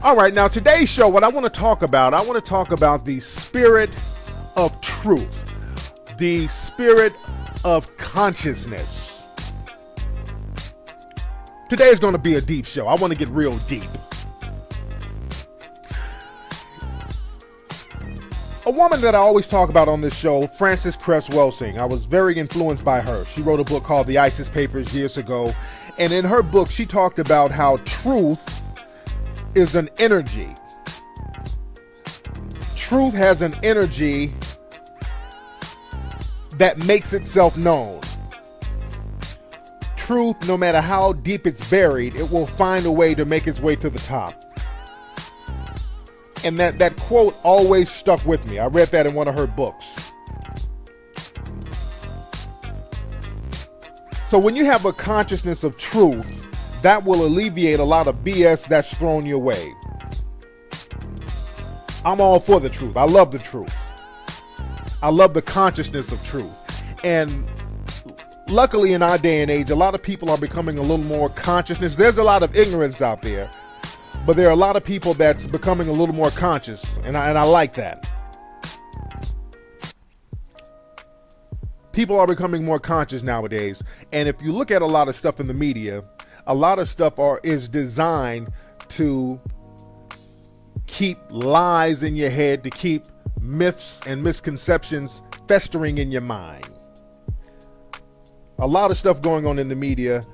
All right, now today's show, what I want to talk about the spirit of truth, the spirit of consciousness. Today is going to be a deep show. I want to get real deep. A woman that I always talk about on this show, Frances Cress Welsing. I was very influenced by her. She wrote a book called The ISIS Papers years ago. And in her book, she talked about how truth is an energy. Truth has an energy that makes itself known. Truth, no matter how deep it's buried, it will find a way to make its way to the top. And that quote always stuck with me. I read that in one of her books. So when you have a consciousness of truth, that will alleviate a lot of BS that's thrown your way. I'm all for the truth. I love the truth. I love the consciousness of truth. And luckily in our day and age, a lot of people are becoming a little more consciousness. There's a lot of ignorance out there, but there are a lot of people that's becoming a little more conscious, and I like that. People are becoming more conscious nowadays, and if you look at a lot of stuff in the media, a lot of stuff is designed to keep lies in your head, to keep myths and misconceptions festering in your mind. A lot of stuff going on in the media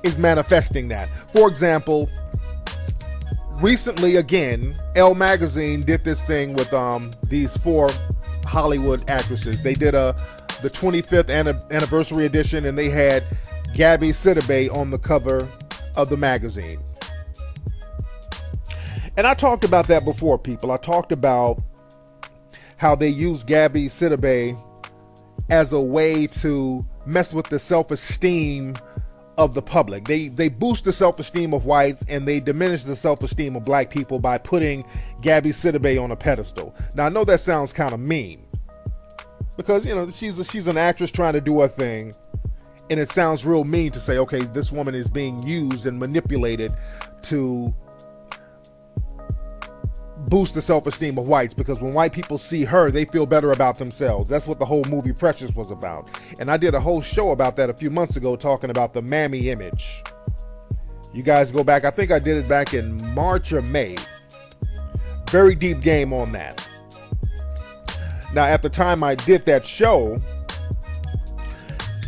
is manifesting that. For example, recently, again, Elle magazine did this thing with these 4 Hollywood actresses. They did the 25th anniversary edition, and they had Gabby Sidibe on the cover of the magazine. And I talked about that before, people. I talked about how they use Gabby Sidibe as a way to mess with the self-esteem of the public. They boost the self-esteem of whites, and they diminish the self-esteem of black people by putting Gabby Sidibe on a pedestal. Now I know that sounds kind of mean, because you know she's an actress trying to do her thing, and it sounds real mean to say, okay, this woman is being used and manipulated to boost the self-esteem of whites, because when white people see her, they feel better about themselves. That's what the whole movie Precious was about. And I did a whole show about that a few months ago, talking about the mammy image. You guys go back, I think I did it back in March or May. Very deep game on that. Now, at the time I did that show,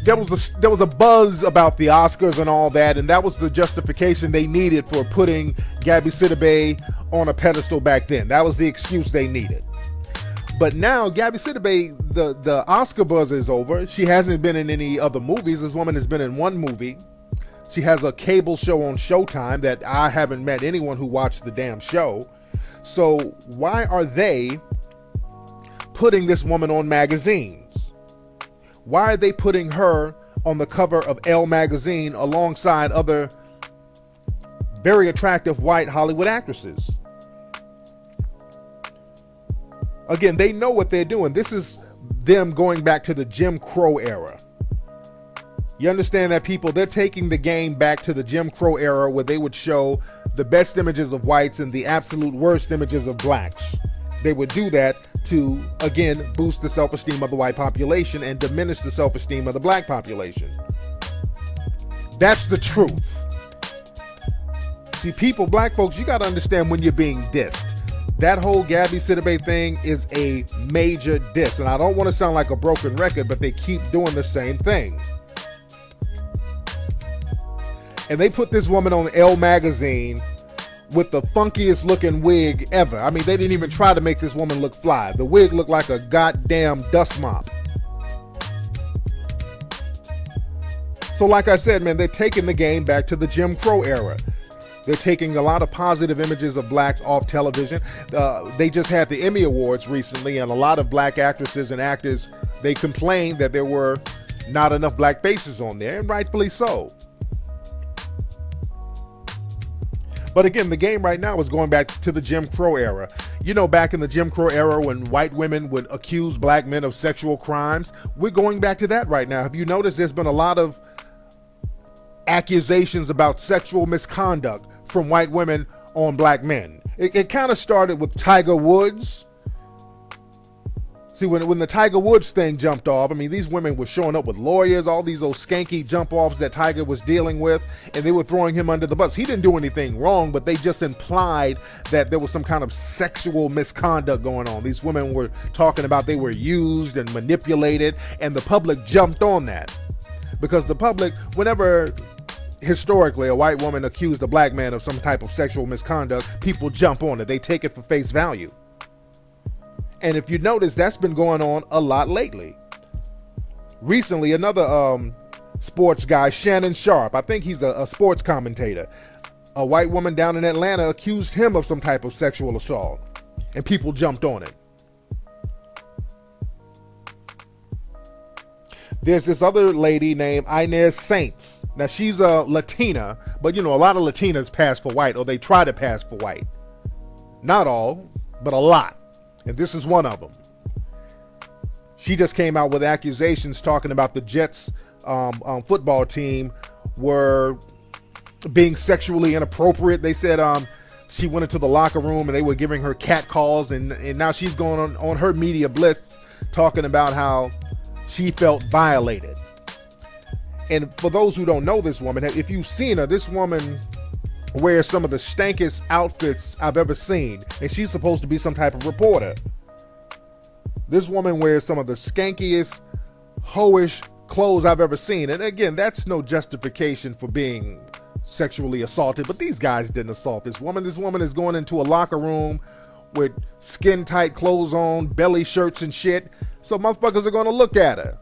there was a buzz about the Oscars and all that, and that was the justification they needed for putting Gabby Sidibe on a pedestal back then. That was the excuse they needed. But now Gabby Sidibe, the Oscar buzz is over. She hasn't been in any other movies. This woman has been in one movie. She has a cable show on Showtime that I haven't met anyone who watched the damn show. So why are they putting this woman on magazines? Why are they putting her on the cover of Elle magazine alongside other very attractive white Hollywood actresses? Again, they know what they're doing. This is them going back to the Jim Crow era. You understand that, people? They're taking the game back to the Jim Crow era, where they would show the best images of whites and the absolute worst images of blacks. They would do that to, again, boost the self-esteem of the white population and diminish the self-esteem of the black population. That's the truth. See, people, black folks, you got to understand when you're being dissed. That whole Gabby Sidibe thing is a major diss. And I don't want to sound like a broken record, but they keep doing the same thing. And they put this woman on Elle magazine with the funkiest looking wig ever. I mean, they didn't even try to make this woman look fly. The wig looked like a goddamn dust mop. So like I said, man, they're taking the game back to the Jim Crow era. They're taking a lot of positive images of blacks off television. They just had the Emmy Awards recently, and a lot of black actresses and actors, they complained that there were not enough black faces on there, and rightfully so. But again, the game right now is going back to the Jim Crow era. You know, back in the Jim Crow era when white women would accuse black men of sexual crimes, we're going back to that right now. Have you noticed there's been a lot of accusations about sexual misconduct from white women on black men. It kind of started with Tiger Woods. See, when the Tiger Woods thing jumped off, I mean, these women were showing up with lawyers, all these old skanky jump-offs that Tiger was dealing with, and they were throwing him under the bus. He didn't do anything wrong, but they just implied that there was some kind of sexual misconduct going on. These women were talking about they were used and manipulated, and the public jumped on that. Because the public, whenever historically a white woman accused a black man of some type of sexual misconduct, people jump on it. They take it for face value. And if you notice, that's been going on a lot lately. Recently, another sports guy, Shannon Sharp, I think he's a sports commentator. A white woman down in Atlanta accused him of some type of sexual assault, and people jumped on it. There's this other lady named Inez Saints. Now, she's a Latina, but, you know, a lot of Latinas pass for white, or they try to pass for white. Not all, but a lot. And this is one of them. She just came out with accusations talking about the Jets football team were being sexually inappropriate. They said she went into the locker room and they were giving her cat calls, and now she's going on her media blitz talking about how she felt violated. And for those who don't know this woman, if you've seen her, this woman wears some of the stankiest outfits I've ever seen, and she's supposed to be some type of reporter. This woman wears some of the skankiest, hoish clothes I've ever seen. And again, that's no justification for being sexually assaulted, but these guys didn't assault this woman. This woman is going into a locker room with skin-tight clothes on, belly shirts and shit, so motherfuckers are going to look at her.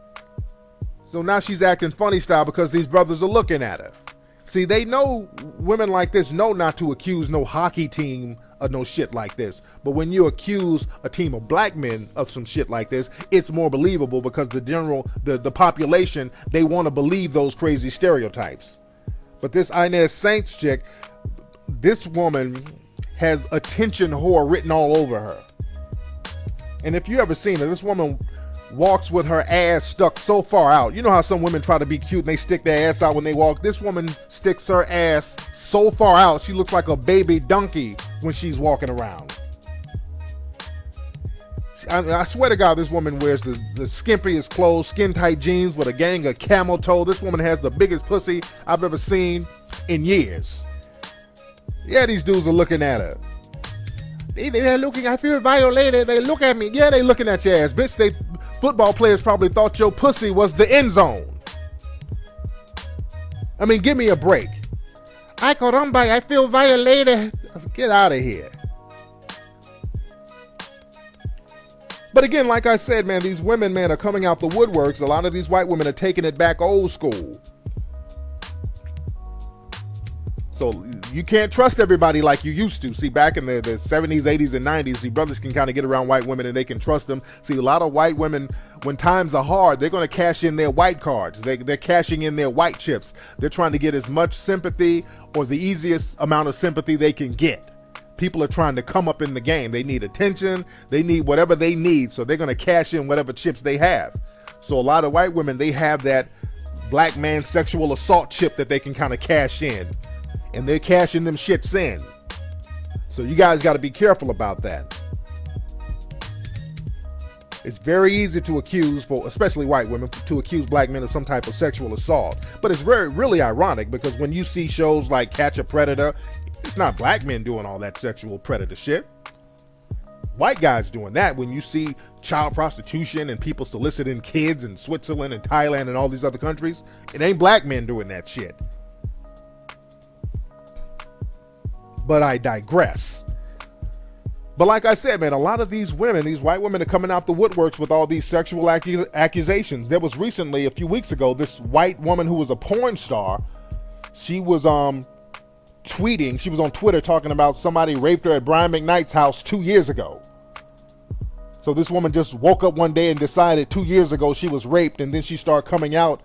So now she's acting funny style because these brothers are looking at her. See, they know, women like this know not to accuse no hockey team of no shit like this. But when you accuse a team of black men of some shit like this, it's more believable because the population, they want to believe those crazy stereotypes. But this Inez Saints chick, this woman has attention whore written all over her. And if you ever seen her, this woman walks with her ass stuck so far out. You know how some women try to be cute and they stick their ass out when they walk? This woman sticks her ass so far out, she looks like a baby donkey when she's walking around. I swear to God, this woman wears the skimpiest clothes, skin-tight jeans with a gang of camel toe. This woman has the biggest pussy I've ever seen in years. Yeah, these dudes are looking at her. They're looking, I feel violated. They look at me. Yeah, they looking at your ass. Bitch, football players probably thought your pussy was the end zone. I mean, give me a break. Ay, caramba, I feel violated. Get out of here. But again, like I said, man, these women, man, are coming out the woodworks. A lot of these white women are taking it back old school. So you can't trust everybody like you used to. See, back in the 70s, 80s, and 90s, see, brothers can kind of get around white women and they can trust them. See, a lot of white women, when times are hard, they're going to cash in their white cards. They're cashing in their white chips. They're trying to get as much sympathy or the easiest amount of sympathy they can get. People are trying to come up in the game. They need attention. They need whatever they need. So they're going to cash in whatever chips they have. So a lot of white women, they have that black man sexual assault chip that they can kind of cash in. And they're cashing them shits in. So you guys got to be careful about that. It's very easy to accuse, especially white women, to accuse black men of some type of sexual assault. But it's really ironic because when you see shows like Catch a Predator, it's not black men doing all that sexual predator shit. White guys doing that. When you see child prostitution and people soliciting kids in Switzerland and Thailand and all these other countries, it ain't black men doing that shit. But I digress. But like I said, man, a lot of these women, these white women are coming out the woodworks with all these sexual accusations. There was recently, a few weeks ago, this white woman who was a porn star. She was tweeting, she was on Twitter talking about somebody raped her at Brian McKnight's house 2 years ago. So this woman just woke up one day and decided 2 years ago she was raped, and then she started coming out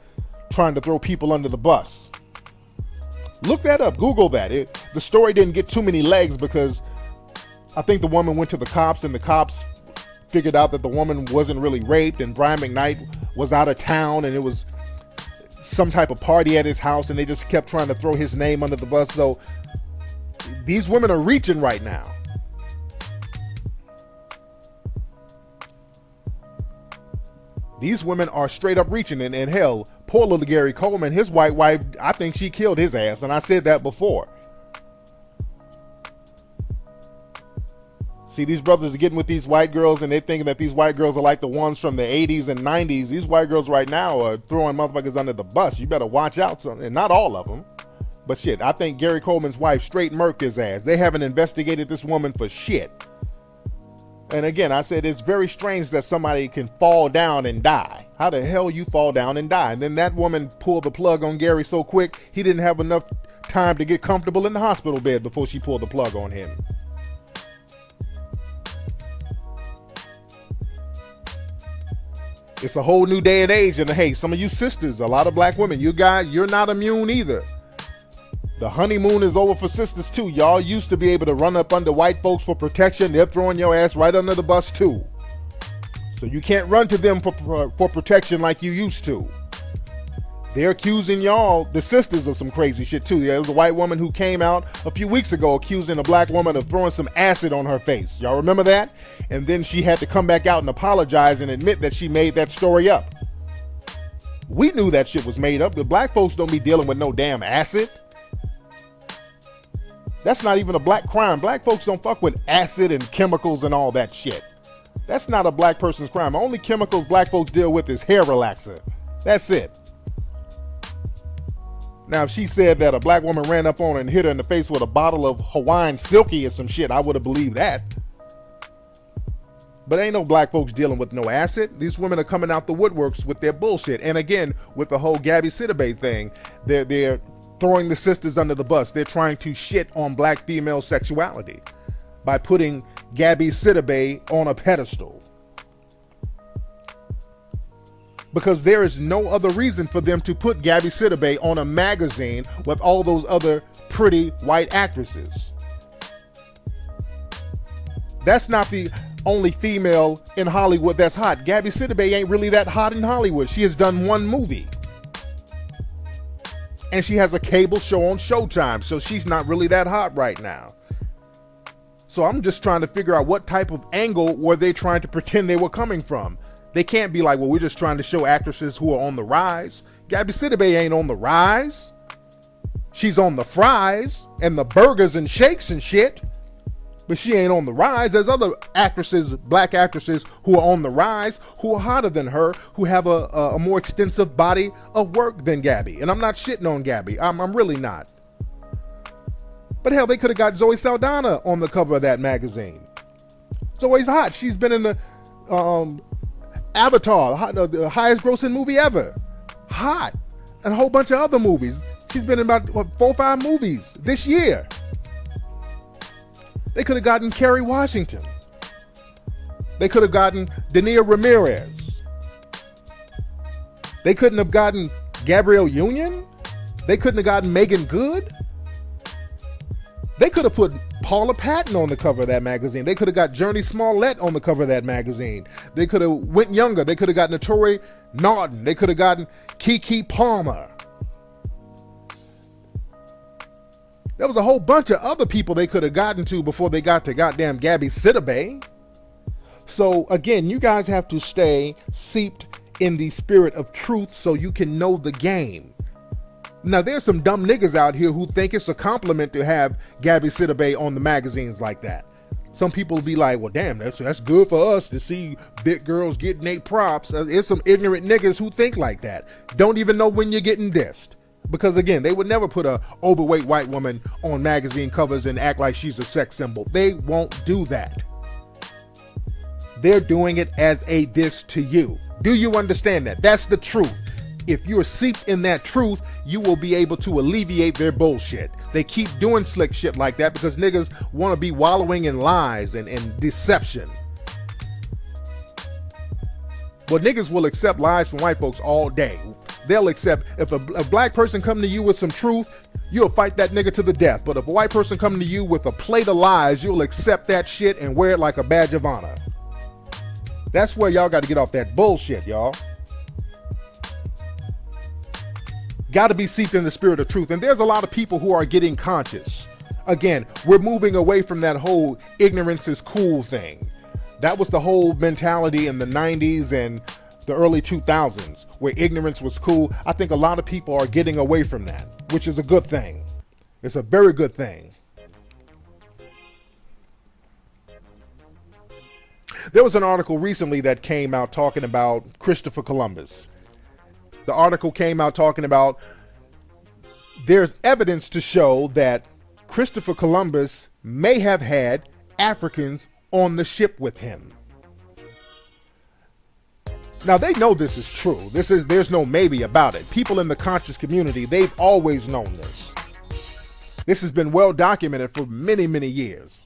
trying to throw people under the bus. Look that up. Google that. The story didn't get too many legs because I think the woman went to the cops and the cops figured out that the woman wasn't really raped and Brian McKnight was out of town and it was some type of party at his house and they just kept trying to throw his name under the bus. So These women are reaching right now. These women are straight up reaching, and hell, poor little Gary Coleman, his white wife, I think she killed his ass, and I said that before. See, these brothers are getting with these white girls, and they're thinking that these white girls are like the ones from the 80s and 90s. These white girls right now are throwing motherfuckers under the bus. You better watch out, and not all of them. But shit, I think Gary Coleman's wife straight murked his ass. They haven't investigated this woman for shit. And again, I said it's very strange that somebody can fall down and die. How the hell you fall down and die? And then that woman pulled the plug on Gary so quick, he didn't have enough time to get comfortable in the hospital bed before she pulled the plug on him. It's a whole new day and age, and hey, some of you sisters, a lot of black women, you guys, you're not immune either. The honeymoon is over for sisters too. Y'all used to be able to run up under white folks for protection. They're throwing your ass right under the bus too. So you can't run to them for protection like you used to. They're accusing y'all, the sisters, of some crazy shit too. There was a white woman who came out a few weeks ago accusing a black woman of throwing some acid on her face. Y'all remember that? And then she had to come back out and apologize and admit that she made that story up. We knew that shit was made up. The black folks don't be dealing with no damn acid. That's not even a black crime. Black folks don't fuck with acid and chemicals and all that shit. That's not a black person's crime. The only chemicals black folks deal with is hair relaxer. That's it. Now, if she said that a black woman ran up on her and hit her in the face with a bottle of Hawaiian Silky or some shit, I would have believed that. But ain't no black folks dealing with no acid. These women are coming out the woodworks with their bullshit. And again, with the whole Gabby Sidibe thing, they're throwing the sisters under the bus. They're trying to shit on black female sexuality by putting Gabby Sidibe on a pedestal. Because there is no other reason for them to put Gabby Sidibe on a magazine with all those other pretty white actresses. That's not the only female in Hollywood that's hot. Gabby Sidibe ain't really that hot in Hollywood. She has done one movie. And she has a cable show on Showtime, so she's not really that hot right now. So I'm just trying to figure out what type of angle were they trying to pretend they were coming from. They can't be like, well, we're just trying to show actresses who are on the rise. Gabby Sidibe ain't on the rise. She's on the fries and the burgers and shakes and shit. But she ain't on the rise. There's other actresses, black actresses, who are on the rise, who are hotter than her, who have a more extensive body of work than Gabby. And I'm not shitting on Gabby. I'm really not. But hell, they could have got Zoe Saldana on the cover of that magazine. Zoe's hot. She's been in the Avatar, the highest grossing movie ever. Hot. And a whole bunch of other movies. She's been in about 4 or 5 movies this year. They could have gotten Kerry Washington. They could have gotten Dania Ramirez. They couldn't have gotten Gabrielle Union. They couldn't have gotten Megan Good. They could have put Paula Patton on the cover of that magazine. They could have got Journey Smollett on the cover of that magazine. They could have went younger. They could have gotten Notori Naughton. They could have gotten Keke Palmer. There was a whole bunch of other people they could have gotten to before they got to goddamn Gabby Sidibe. So again, you guys have to stay seeped in the spirit of truth so you can know the game. Now, there's some dumb niggas out here who think it's a compliment to have Gabby Sidibe on the magazines like that. Some people will be like, well, damn, that's good for us to see big girls getting their props. There's some ignorant niggas who think like that. Don't even know when you're getting dissed. Because again, they would never put a overweight white woman on magazine covers and act like she's a sex symbol. They won't do that. They're doing it as a diss to you. Do you understand that? That's the truth. If you're seeped in that truth, you will be able to alleviate their bullshit. They keep doing slick shit like that because niggas want to be wallowing in lies and deception. But niggas will accept lies from white folks all day. They'll accept, if a black person come to you with some truth, you'll fight that nigga to the death. But if a white person come to you with a plate of lies, you'll accept that shit and wear it like a badge of honor. That's where y'all got to get off that bullshit, y'all. Got to be seeped in the spirit of truth. And there's a lot of people who are getting conscious Again, we're moving away from that whole ignorance is cool thing. That was the whole mentality in the 90s and the early 2000s, where ignorance was cool. I think a lot of people are getting away from that, which is a good thing. It's a very good thing. There was an article recently that came out talking about Christopher Columbus. The article came out talking about there's evidence to show that Christopher Columbus may have had Africans on the ship with him. Now they know this is true. There's no maybe about it. People in the conscious community, they've always known this. This has been well documented for many, many years.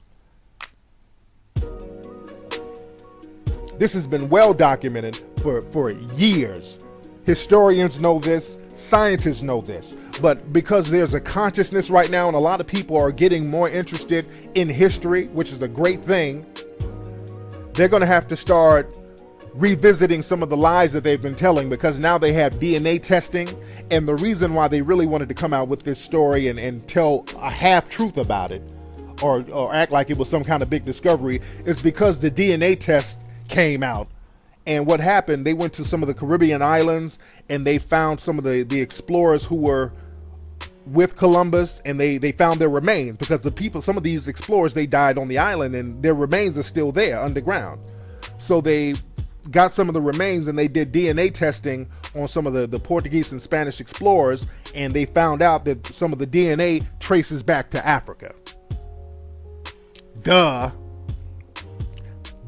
This has been well documented for years. Historians know this, scientists know this, but because there's a consciousness right now and a lot of people are getting more interested in history, which is a great thing, they're going to have to start revisiting some of the lies that they've been telling, because now they have DNA testing. And the reason why they really wanted to come out with this story and tell a half truth about it, or act like it was some kind of big discovery, is because the DNA test came out. And what happened, they went to some of the Caribbean islands and they found some of the explorers who were with Columbus, and they found their remains, because the people, some of these explorers, they died on the island and their remains are still there underground. So they got some of the remains and they did DNA testing on some of the Portuguese and Spanish explorers, and they found out that some of the DNA traces back to Africa. Duh.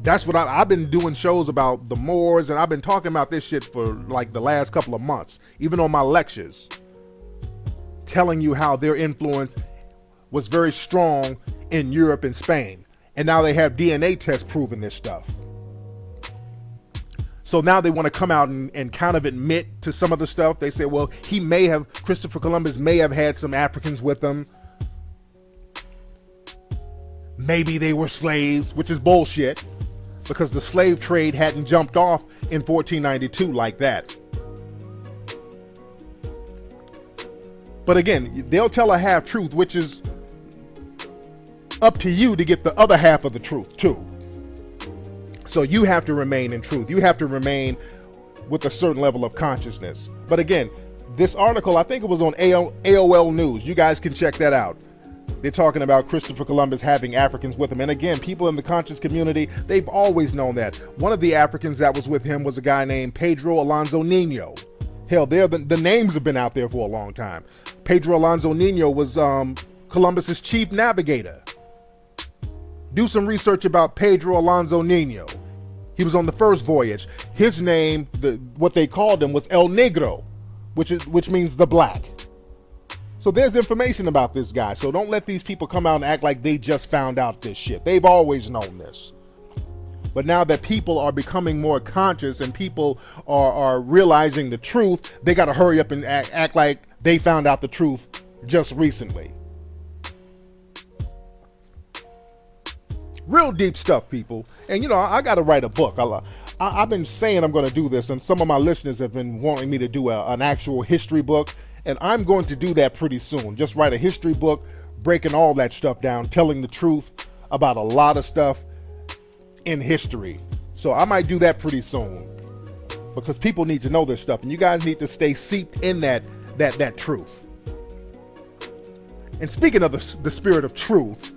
That's what I've been doing shows about the Moors, and I've been talking about this shit for like the last couple of months, even on my lectures, telling you how their influence was very strong in Europe and Spain. And now they have DNA tests proving this stuff. So now they want to come out and kind of admit to some of the stuff. They say, well, Christopher Columbus may have had some Africans with him. Maybe they were slaves, which is bullshit, because the slave trade hadn't jumped off in 1492 like that. But again, they'll tell a half truth, which is up to you to get the other half of the truth too. So you have to remain in truth. You have to remain with a certain level of consciousness. But again, this article, I think it was on AOL News. You guys can check that out. They're talking about Christopher Columbus having Africans with him. And again, people in the conscious community, they've always known that. One of the Africans that was with him was a guy named Pedro Alonso Nino. Hell, the names have been out there for a long time. Pedro Alonso Nino was Columbus's chief navigator. Do some research about Pedro Alonso Nino. He was on the first voyage. His name, what they called him, was El Negro, which means the black. So there's information about this guy. So don't let these people come out and act like they just found out this shit. They've always known this. But now that people are becoming more conscious and people are realizing the truth, they got to hurry up and act like they found out the truth just recently. Real deep stuff, people. And you know, I got to write a book. I've been saying I'm going to do this, and some of my listeners have been wanting me to do an actual history book. And I'm going to do that pretty soon. Just write a history book, breaking all that stuff down, telling the truth about a lot of stuff in history. So I might do that pretty soon, because people need to know this stuff, and you guys need to stay seeped in that truth. And speaking of the spirit of truth,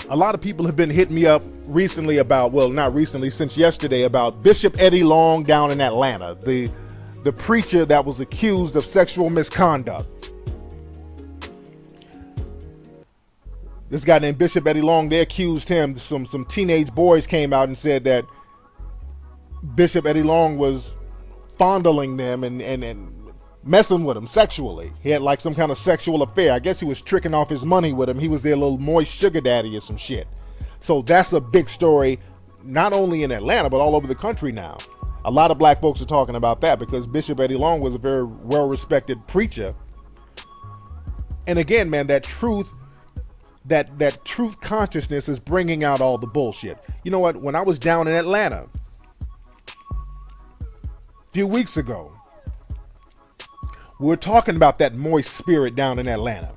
a lot of people have been hitting me up recently about, well, not recently, since yesterday, about Bishop Eddie Long down in Atlanta, the preacher that was accused of sexual misconduct. This guy named Bishop Eddie Long, they accused him. Some teenage boys came out and said that Bishop Eddie Long was fondling them and messing with them sexually. He had like some kind of sexual affair. I guess he was tricking off his money with him. He was their little moist sugar daddy or some shit. So that's a big story, not only in Atlanta, but all over the country now. A lot of black folks are talking about that, because Bishop Eddie Long was a very well-respected preacher. And again, man, that truth consciousness is bringing out all the bullshit. You know what? When I was down in Atlanta a few weeks ago, We're talking about that moist spirit down in Atlanta.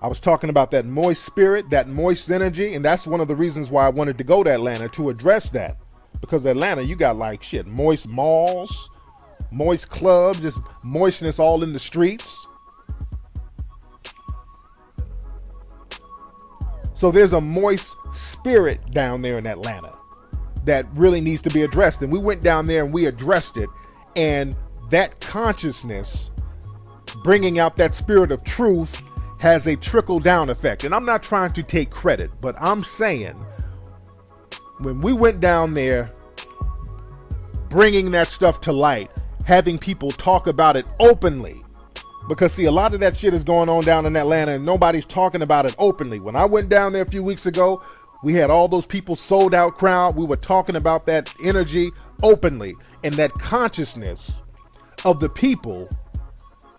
I was talking about that moist spirit, that moist energy, and that's one of the reasons why I wanted to go to Atlanta, to address that. Because Atlanta, you got like shit, moist malls, moist clubs, just moistness all in the streets. So there's a moist spirit down there in Atlanta that really needs to be addressed. And we went down there and we addressed it. And that consciousness, bringing out that spirit of truth, has a trickle down effect. And I'm not trying to take credit, but I'm saying when we went down there, bringing that stuff to light, having people talk about it openly, because see, a lot of that shit is going on down in Atlanta and nobody's talking about it openly. When I went down there a few weeks ago, we had all those people, sold out crowd. We were talking about that energy openly, and that consciousness of the people,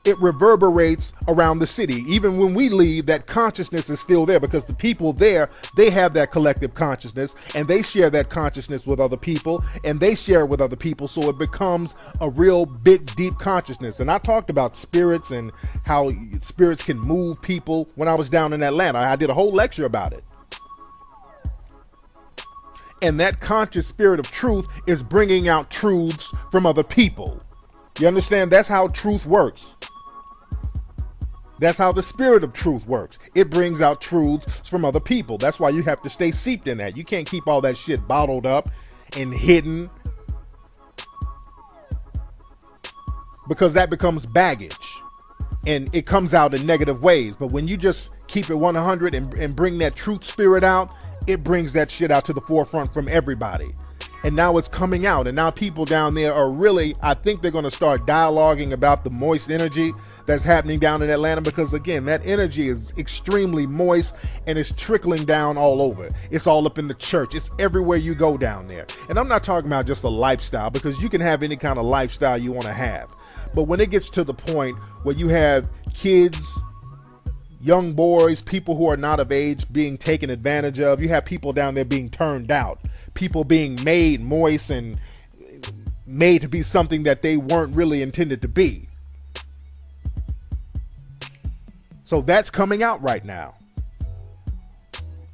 it reverberates around the city. Even when we leave, that consciousness is still there, because the people there, they have that collective consciousness, and they share that consciousness with other people, and they share it with other people. So it becomes a real big, deep consciousness. And I talked about spirits and how spirits can move people when I was down in Atlanta. I did a whole lecture about it. And that conscious spirit of truth is bringing out truths from other people. You understand? That's how truth works. That's how the spirit of truth works. It brings out truths from other people. That's why you have to stay seeped in that. You can't keep all that shit bottled up and hidden, because that becomes baggage and it comes out in negative ways. But when you just keep it 100 and bring that truth spirit out, it brings that shit out to the forefront from everybody. And now it's coming out, and now people down there are really, I think they're going to start dialoguing about the moist energy that's happening down in Atlanta, because again, that energy is extremely moist and it's trickling down all over. It's all up in the church. It's everywhere you go down there. And I'm not talking about just a lifestyle, because you can have any kind of lifestyle you want to have. But when it gets to the point where you have kids, young boys, people who are not of age being taken advantage of, you have people down there being turned out, people being made moist and made to be something that they weren't really intended to be. So that's coming out right now.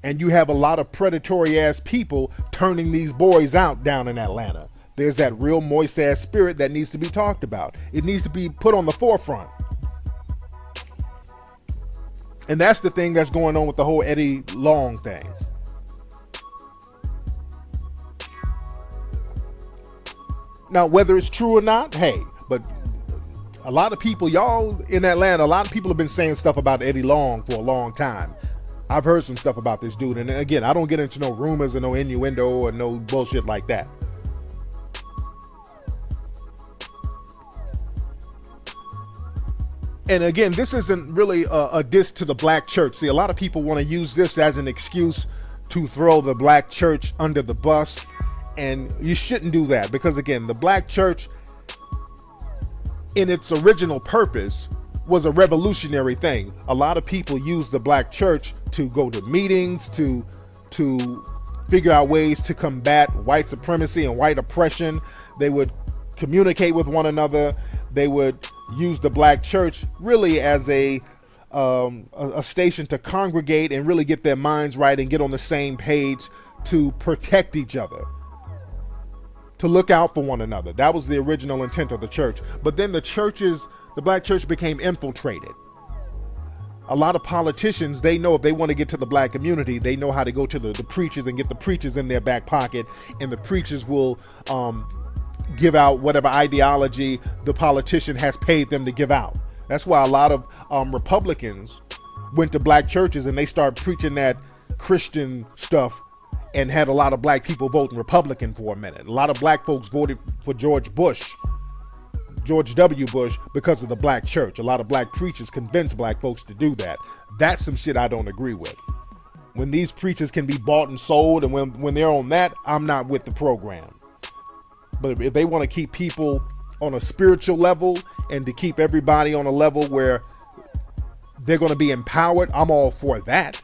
And you have a lot of predatory ass people turning these boys out down in Atlanta. There's that real moist ass spirit that needs to be talked about. It needs to be put on the forefront. And that's the thing that's going on with the whole Eddie Long thing. Now, whether it's true or not, hey, but a lot of people, y'all in Atlanta, a lot of people have been saying stuff about Eddie Long for a long time. I've heard some stuff about this dude. And again, I don't get into no rumors or no innuendo or no bullshit like that. And again, this isn't really a diss to the black church. See, a lot of people want to use this as an excuse to throw the black church under the bus. And you shouldn't do that, because again, the black church in its original purpose was a revolutionary thing. A lot of people use the black church to go to meetings, to figure out ways to combat white supremacy and white oppression. They would communicate with one another. They would use the black church really as a station to congregate and really get their minds right and get on the same page to protect each other, to look out for one another. That was the original intent of the church. But then the black church became infiltrated. A lot of politicians, they know if they want to get to the black community, they know how to go to the preachers and get the preachers in their back pocket, and the preachers will give out whatever ideology the politician has paid them to give out. That's why a lot of Republicans went to black churches and they started preaching that Christian stuff, and had a lot of black people voting Republican for a minute. A lot of black folks voted for George W. Bush, because of the black church. A lot of black preachers convinced black folks to do that. That's some shit I don't agree with. When these preachers can be bought and sold, and when they're on that, I'm not with the program. But if they want to keep people on a spiritual level and to keep everybody on a level where they're going to be empowered, I'm all for that.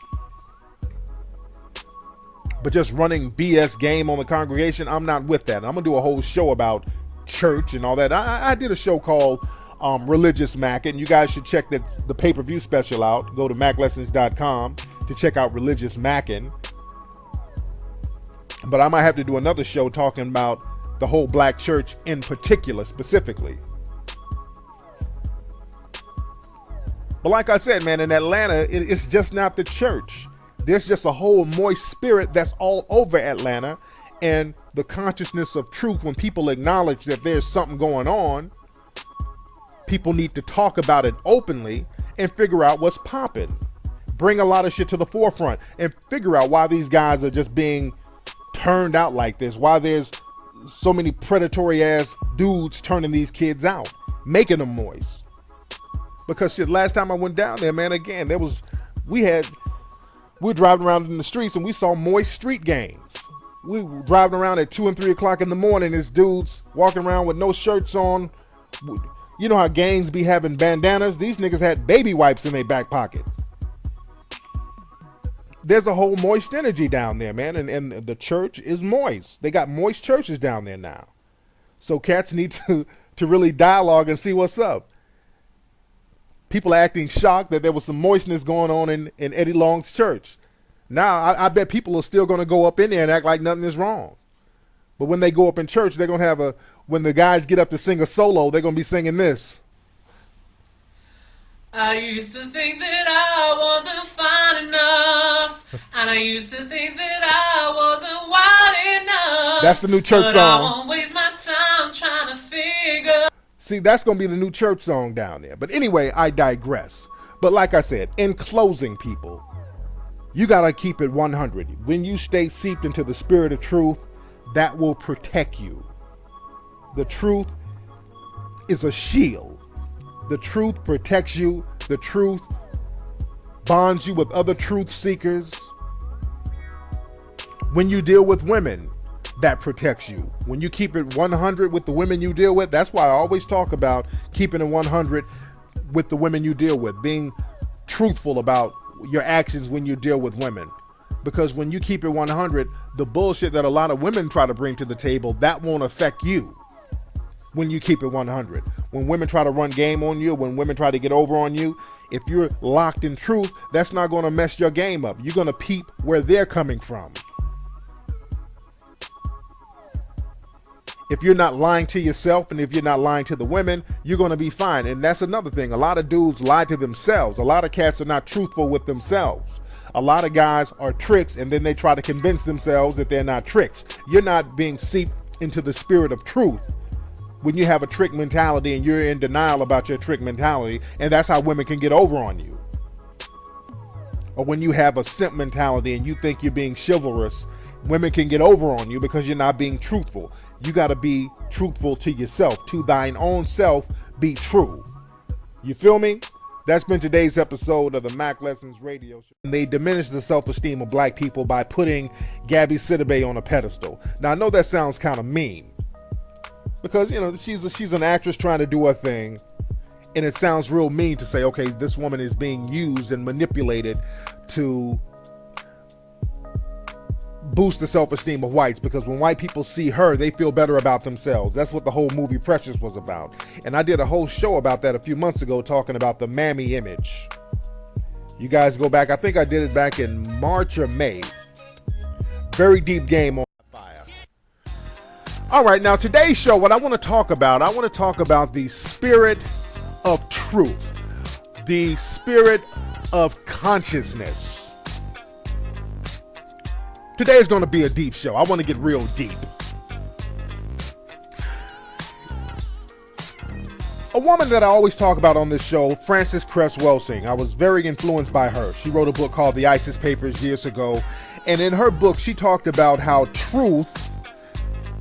But just running BS game on the congregation, I'm not with that. I'm going to do a whole show about church and all that. I did a show called Religious Mac. And you guys should check the pay-per-view special out. Go to maclessons.com to check out Religious Mackin'. But I might have to do another show talking about the whole black church in particular, specifically. But like I said, man, in Atlanta, it's just not the church. There's just a whole moist spirit that's all over Atlanta. And the consciousness of truth, when people acknowledge that there's something going on, people need to talk about it openly and figure out what's popping. Bring a lot of shit to the forefront and figure out why these guys are just being turned out like this, why there's so many predatory ass dudes turning these kids out, making them moist. Because shit, last time I went down there, man, again, we were driving around in the streets and we saw moist street gangs. We were driving around at 2 and 3 o'clock in the morning. There's dudes walking around with no shirts on. You know how gangs be having bandanas? These niggas had baby wipes in their back pocket. There's a whole moist energy down there, man, and the church is moist. They got moist churches down there now. So cats need to really dialogue and see what's up. People are acting shocked that there was some moistness going on in Eddie Long's church. Now, I bet people are still going to go up in there and act like nothing is wrong. But when they go up in church, they're going to have when the guys get up to sing a solo, they're going to be singing this. I used to think that I wasn't fine enough, and I used to think that I wasn't wide enough. That's the new church but song. I won't waste my time trying to figure. See, that's going to be the new church song down there. But anyway, I digress. But like I said, in closing, people, you got to keep it 100. When you stay seeped into the spirit of truth, that will protect you. The truth is a shield. The truth protects you. The truth bonds you with other truth seekers. When you deal with women, that protects you. When you keep it 100 with the women you deal with, that's why I always talk about keeping it 100 with the women you deal with, being truthful about your actions when you deal with women. Because when you keep it 100, the bullshit that a lot of women try to bring to the table, that won't affect you. When you keep it 100. When women try to run game on you, when women try to get over on you, if you're locked in truth, that's not going to mess your game up. You're going to peep where they're coming from. If you're not lying to yourself and if you're not lying to the women, you're going to be fine. And that's another thing. A lot of dudes lie to themselves. A lot of cats are not truthful with themselves. A lot of guys are tricks and then they try to convince themselves that they're not tricks. You're not being seeped into the spirit of truth when you have a trick mentality and you're in denial about your trick mentality, and that's how women can get over on you. Or when you have a simp mentality and you think you're being chivalrous, women can get over on you because you're not being truthful. You got to be truthful to yourself. To thine own self, be true. You feel me? That's been today's episode of the Mac Lessons Radio Show. They diminish the self-esteem of black people by putting Gabby Sidibe on a pedestal. Now, I know that sounds kind of mean because, you know, she's an actress trying to do her thing, and it sounds real mean to say, okay, this woman is being used and manipulated to boost the self-esteem of whites, because when white people see her, they feel better about themselves. That's what the whole movie Precious was about. And I did a whole show about that a few months ago, talking about the mammy image. You guys go back, I think I did it back in March or May. Very deep game on fire. All right, now today's show, what I want to talk about the spirit of truth, the spirit of consciousness. Today is going to be a deep show. I want to get real deep. A woman that I always talk about on this show, Frances Cress Welsing. I was very influenced by her. She wrote a book called The ISIS Papers years ago. And in her book, she talked about how truth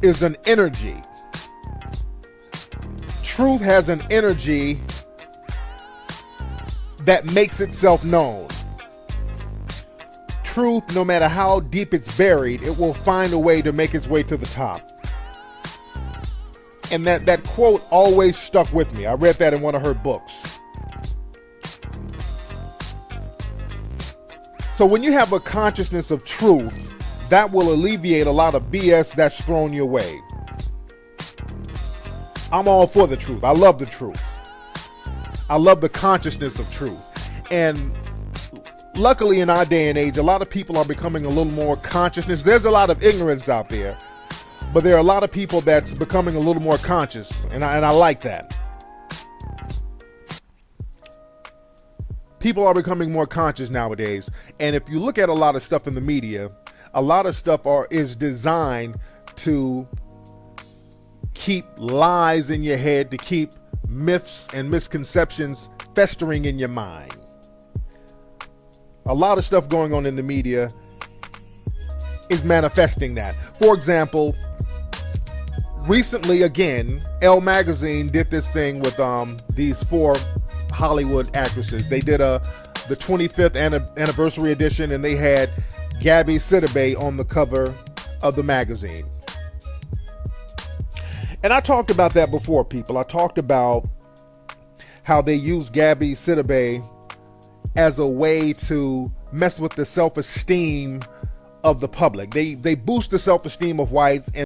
is an energy. Truth has an energy that makes itself known. Truth, no matter how deep it's buried, it will find a way to make its way to the top. And that quote always stuck with me. I read that in one of her books. So when you have a consciousness of truth, that will alleviate a lot of BS that's thrown your way. I'm all for the truth. I love the truth. I love the consciousness of truth. And luckily in our day and age, a lot of people are becoming a little more consciousness. There's a lot of ignorance out there, but there are a lot of people that's becoming a little more conscious, and I like that. People are becoming more conscious nowadays, and if you look at a lot of stuff in the media, a lot of stuff is designed to keep lies in your head, to keep myths and misconceptions festering in your mind. A lot of stuff going on in the media is manifesting that. For example, recently again, Elle magazine did this thing with these 4 Hollywood actresses. They did the 25th anniversary edition, and they had Gabby Sidibe on the cover of the magazine. And I talked about that before, people. I talked about how they use Gabby Sidibe as a way to mess with the self-esteem of the public. They boost the self-esteem of whites, and